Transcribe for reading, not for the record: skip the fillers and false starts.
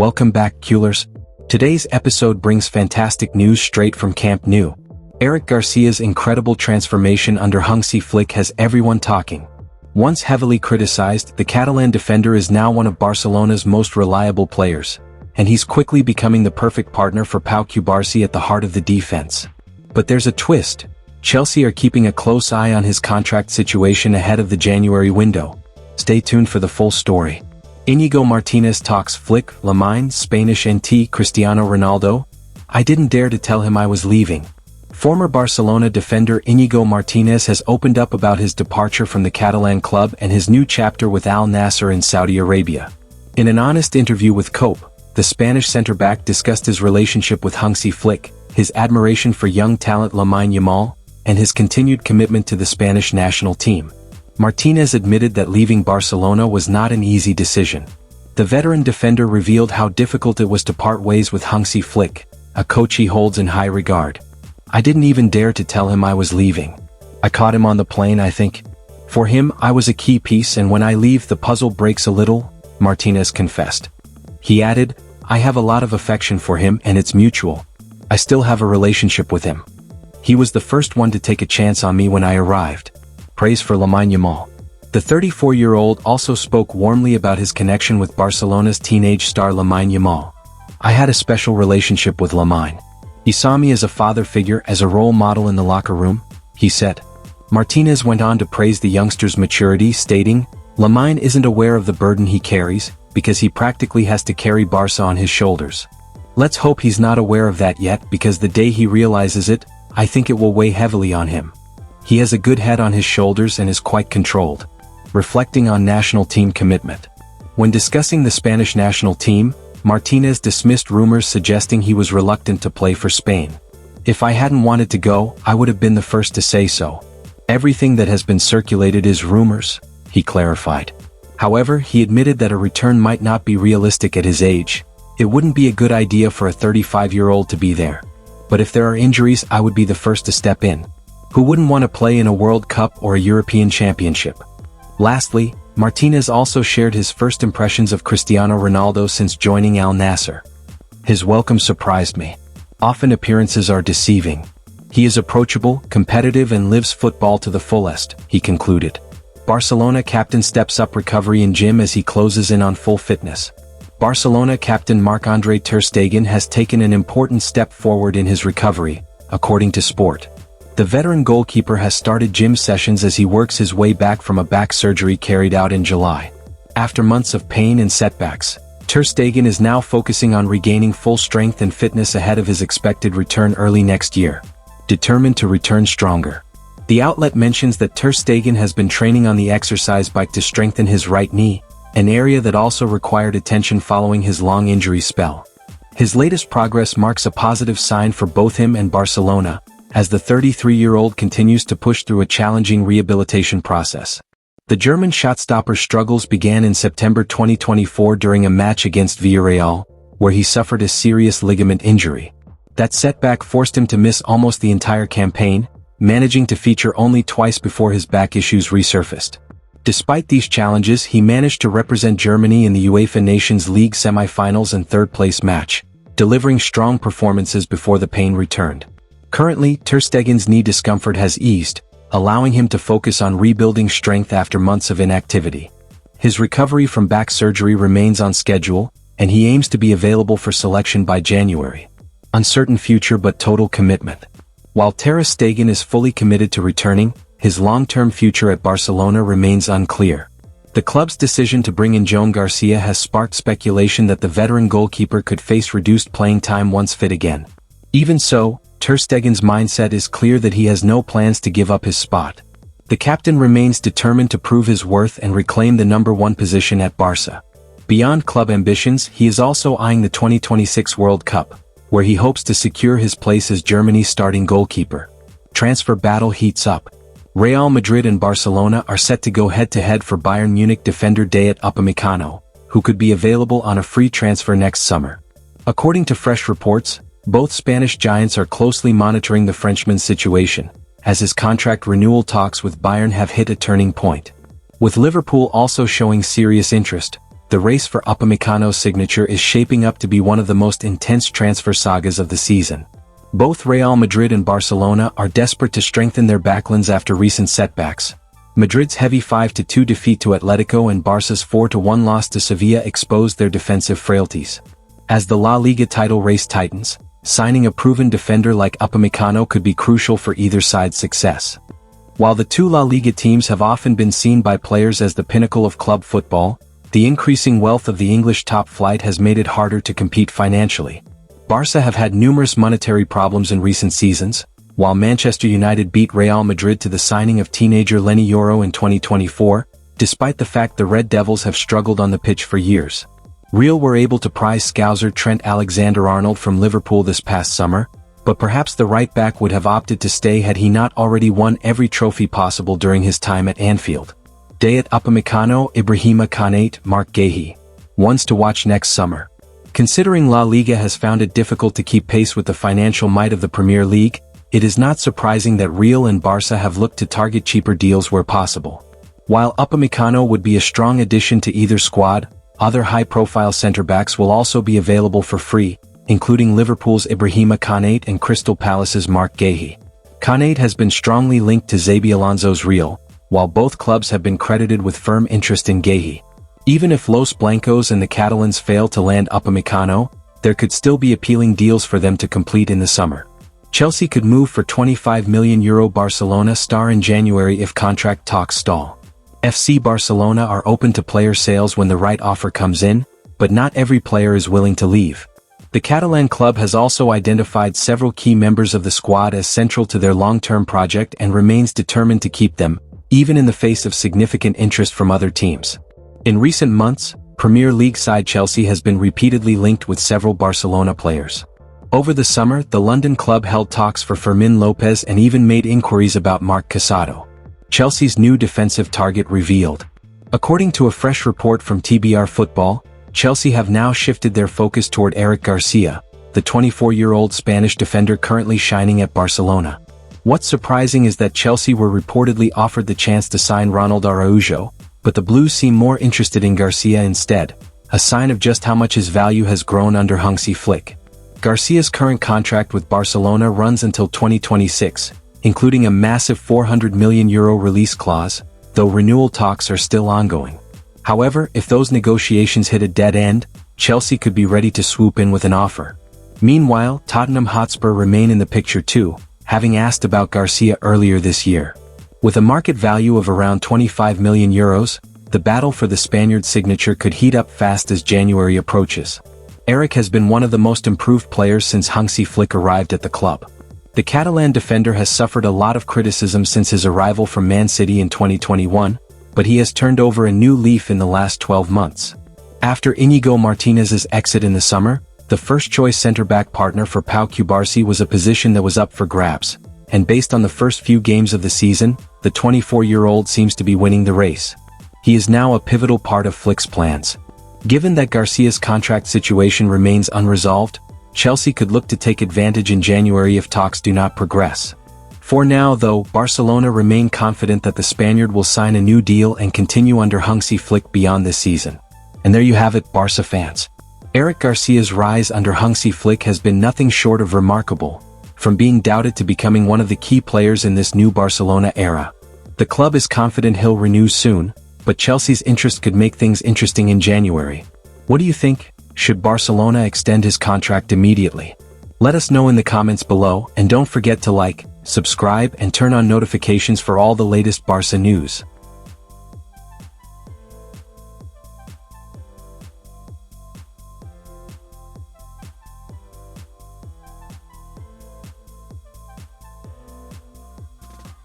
Welcome back, CULERS. Today's episode brings fantastic news straight from Camp Nou. Eric Garcia's incredible transformation under Hansi Flick has everyone talking. Once heavily criticized, the Catalan defender is now one of Barcelona's most reliable players, and he's quickly becoming the perfect partner for Pau Cubarsí at the heart of the defense. But there's a twist. Chelsea are keeping a close eye on his contract situation ahead of the January window. Stay tuned for the full story. Íñigo Martínez talks Flick, Lamine, Spanish NT Cristiano Ronaldo. I didn't dare to tell him I was leaving. Former Barcelona defender Íñigo Martínez has opened up about his departure from the Catalan club and his new chapter with Al Nassr in Saudi Arabia. In an honest interview with COPE, the Spanish centre-back discussed his relationship with Hansi Flick, his admiration for young talent Lamine Yamal, and his continued commitment to the Spanish national team. Martínez admitted that leaving Barcelona was not an easy decision. The veteran defender revealed how difficult it was to part ways with Hansi Flick, a coach he holds in high regard. I didn't even dare to tell him I was leaving. I caught him on the plane, I think. For him, I was a key piece, and when I leave the puzzle breaks a little, Martínez confessed. He added, I have a lot of affection for him and it's mutual. I still have a relationship with him. He was the first one to take a chance on me when I arrived. Praise for Lamine Yamal. The 34-year-old also spoke warmly about his connection with Barcelona's teenage star Lamine Yamal. I had a special relationship with Lamine. He saw me as a father figure, as a role model in the locker room, he said. Martínez went on to praise the youngster's maturity, stating, Lamine isn't aware of the burden he carries, because he practically has to carry Barca on his shoulders. Let's hope he's not aware of that yet, because the day he realizes it, I think it will weigh heavily on him. He has a good head on his shoulders and is quite controlled. Reflecting on national team commitment. When discussing the Spanish national team, Martínez dismissed rumors suggesting he was reluctant to play for Spain. If I hadn't wanted to go, I would have been the first to say so. Everything that has been circulated is rumors, he clarified. However, he admitted that a return might not be realistic at his age. It wouldn't be a good idea for a 35-year-old to be there. But if there are injuries, I would be the first to step in. Who wouldn't want to play in a World Cup or a European Championship? Lastly, Martínez also shared his first impressions of Cristiano Ronaldo since joining Al Nassr. His welcome surprised me. Often appearances are deceiving. He is approachable, competitive and lives football to the fullest, he concluded. Barcelona captain steps up recovery in gym as he closes in on full fitness. Barcelona captain Marc-André ter Stegen has taken an important step forward in his recovery, according to Sport. The veteran goalkeeper has started gym sessions as he works his way back from a back surgery carried out in July. After months of pain and setbacks, ter Stegen is now focusing on regaining full strength and fitness ahead of his expected return early next year. Determined to return stronger. The outlet mentions that ter Stegen has been training on the exercise bike to strengthen his right knee, an area that also required attention following his long injury spell. His latest progress marks a positive sign for both him and Barcelona, as the 33-year-old continues to push through a challenging rehabilitation process. The German shot-stopper's struggles began in September 2024 during a match against Villarreal, where he suffered a serious ligament injury. That setback forced him to miss almost the entire campaign, managing to feature only twice before his back issues resurfaced. Despite these challenges, he managed to represent Germany in the UEFA Nations League semi-finals and third-place match, delivering strong performances before the pain returned. Currently, ter Stegen's knee discomfort has eased, allowing him to focus on rebuilding strength after months of inactivity. His recovery from back surgery remains on schedule, and he aims to be available for selection by January. Uncertain future but total commitment. While ter Stegen is fully committed to returning, his long-term future at Barcelona remains unclear. The club's decision to bring in Joan Garcia has sparked speculation that the veteran goalkeeper could face reduced playing time once fit again. Even so, ter Stegen's mindset is clear that he has no plans to give up his spot. The captain remains determined to prove his worth and reclaim the number one position at Barca. Beyond club ambitions, he is also eyeing the 2026 World Cup, where he hopes to secure his place as Germany's starting goalkeeper. Transfer battle heats up. Real Madrid and Barcelona are set to go head-to-head for Bayern Munich defender Dayot Upamecano, who could be available on a free transfer next summer. According to fresh reports, both Spanish giants are closely monitoring the Frenchman's situation, as his contract renewal talks with Bayern have hit a turning point. With Liverpool also showing serious interest, the race for Upamecano's signature is shaping up to be one of the most intense transfer sagas of the season. Both Real Madrid and Barcelona are desperate to strengthen their backlines after recent setbacks. Madrid's heavy 5-2 defeat to Atletico and Barca's 4-1 loss to Sevilla exposed their defensive frailties. As the La Liga title race tightens, signing a proven defender like Upamecano could be crucial for either side's success. While the two La Liga teams have often been seen by players as the pinnacle of club football, the increasing wealth of the English top flight has made it harder to compete financially. Barca have had numerous monetary problems in recent seasons, while Manchester United beat Real Madrid to the signing of teenager Lenny Yoro in 2024, despite the fact the Red Devils have struggled on the pitch for years. Real were able to prize Scouser Trent Alexander-Arnold from Liverpool this past summer, but perhaps the right-back would have opted to stay had he not already won every trophy possible during his time at Anfield. Dayot Upamecano, Ibrahima Konate, Marc Guéhi. Ones to watch next summer. Considering La Liga has found it difficult to keep pace with the financial might of the Premier League, it is not surprising that Real and Barca have looked to target cheaper deals where possible. While Upamecano would be a strong addition to either squad, other high-profile centre-backs will also be available for free, including Liverpool's Ibrahima Konate and Crystal Palace's Marc Guéhi. Konate has been strongly linked to Xabi Alonso's Real, while both clubs have been credited with firm interest in Guéhi. Even if Los Blancos and the Catalans fail to land Upamecano, there could still be appealing deals for them to complete in the summer. Chelsea could move for €25 million Barcelona star in January if contract talks stall. FC Barcelona are open to player sales when the right offer comes in, but not every player is willing to leave. The Catalan club has also identified several key members of the squad as central to their long-term project and remains determined to keep them, even in the face of significant interest from other teams. In recent months, Premier League side Chelsea has been repeatedly linked with several Barcelona players. Over the summer, the London club held talks for Fermin Lopez and even made inquiries about Marc Casado, Chelsea's new defensive target, revealed. According to a fresh report from TBR Football, Chelsea have now shifted their focus toward Eric Garcia, the 24-year-old Spanish defender currently shining at Barcelona. What's surprising is that Chelsea were reportedly offered the chance to sign Ronald Araujo, but the Blues seem more interested in Garcia instead, a sign of just how much his value has grown under Hansi Flick. Garcia's current contract with Barcelona runs until 2026, including a massive €400 million release clause, though renewal talks are still ongoing. However, if those negotiations hit a dead end, Chelsea could be ready to swoop in with an offer. Meanwhile, Tottenham Hotspur remain in the picture too, having asked about Garcia earlier this year. With a market value of around €25 million, the battle for the Spaniard's signature could heat up fast as January approaches. Eric has been one of the most improved players since Hansi Flick arrived at the club. The Catalan defender has suffered a lot of criticism since his arrival from Man City in 2021, but he has turned over a new leaf in the last 12 months. After Íñigo Martínez's exit in the summer, the first-choice centre-back partner for Pau Cubarsí was a position that was up for grabs, and based on the first few games of the season, the 24-year-old seems to be winning the race. He is now a pivotal part of Flick's plans. Given that Garcia's contract situation remains unresolved, Chelsea could look to take advantage in January if talks do not progress. For now, though, Barcelona remain confident that the Spaniard will sign a new deal and continue under Hansi Flick beyond this season. And there you have it, Barca fans. Eric Garcia's rise under Hansi Flick has been nothing short of remarkable, from being doubted to becoming one of the key players in this new Barcelona era. The club is confident he'll renew soon, but Chelsea's interest could make things interesting in January. What do you think? Should Barcelona extend his contract immediately? Let us know in the comments below, and don't forget to like, subscribe and turn on notifications for all the latest Barca news.